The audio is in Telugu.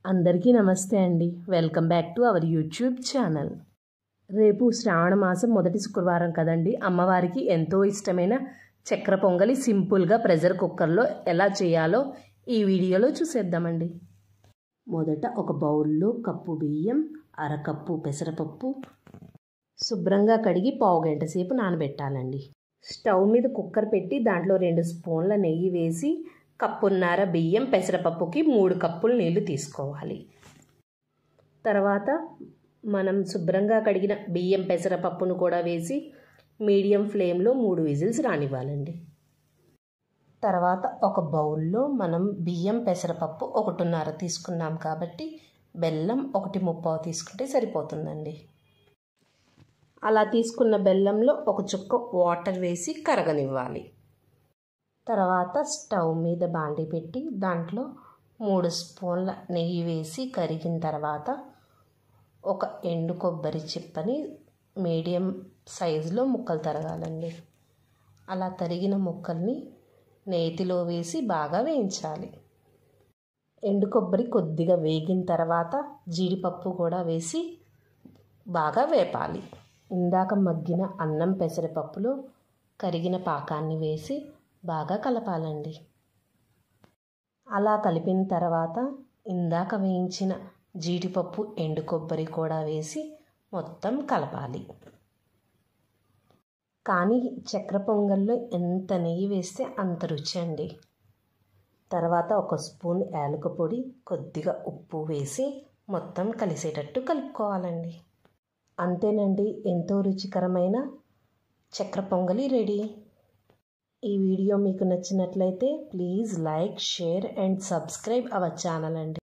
అందరికీ నమస్తే అండి. Welcome back to our YouTube channel. రేపు శ్రావణ మాసం మొదటి శుక్రవారం కదండి. అమ్మవారికి ఎంతో ఇష్టమైన చక్కెర పొంగలి సింపుల్గా ప్రెషర్ కుక్కర్లో ఎలా చేయాలో ఈ వీడియోలో చూసేద్దామండి. మొదట ఒక బౌల్లో కప్పు బియ్యం, అరకప్పు పెసరపప్పు శుభ్రంగా కడిగి పావుగంట సేపు నానబెట్టాలండి. స్టవ్ మీద కుక్కర్ పెట్టి దాంట్లో 2 స్పూన్ల నెయ్యి వేసి కప్పున్నర బియ్యం పెసరపప్పుకి 3 కప్పులు నీళ్లు తీసుకోవాలి. తర్వాత మనం శుభ్రంగా కడిగిన బియ్యం పెసరపప్పును కూడా వేసి మీడియం ఫ్లేమ్లో 3 విజిల్స్ రానివ్వాలండి. తర్వాత ఒక బౌల్లో మనం బియ్యం పెసరపప్పు 1.5 తీసుకున్నాం కాబట్టి బెల్లం 1/3 తీసుకుంటే సరిపోతుందండి. అలా తీసుకున్న బెల్లంలో ఒక చుక్క వాటర్ వేసి కరగనివ్వాలి. తర్వాత స్టవ్ మీద బాండి పెట్టి దాంట్లో 3 స్పూన్ల నెయ్యి వేసి కరిగిన తర్వాత ఒక ఎండు కొబ్బరి చిప్పని మీడియం సైజులో ముక్కలు తరగాలండి. అలా తరిగిన ముక్కల్ని నేతిలో వేసి బాగా వేయించాలి. ఎండు కొబ్బరి కొద్దిగా వేగిన తర్వాత జీడిపప్పు కూడా వేసి బాగా వేపాలి. ఇందాక మగ్గిన అన్నం పెసరపప్పులో కరిగిన పాకాన్ని వేసి బాగా కలపాలండి. అలా కలిపిన తర్వాత ఇందాక వేయించిన జీడిపప్పు ఎండు కొబ్బరి కూడా వేసి మొత్తం కలపాలి. కానీ చక్కెర పొంగల్లో ఎంత నెయ్యి వేస్తే అంత రుచి అండి. తర్వాత ఒక స్పూన్ యాలక పొడి, కొద్దిగా ఉప్పు వేసి మొత్తం కలిసేటట్టు కలుపుకోవాలండి. అంతేనండి, ఎంతో రుచికరమైన చక్కెర పొంగలి రెడీ. ఈ వీడియో మీకు నచ్చినట్లయితే please like, share and subscribe our channel అండి.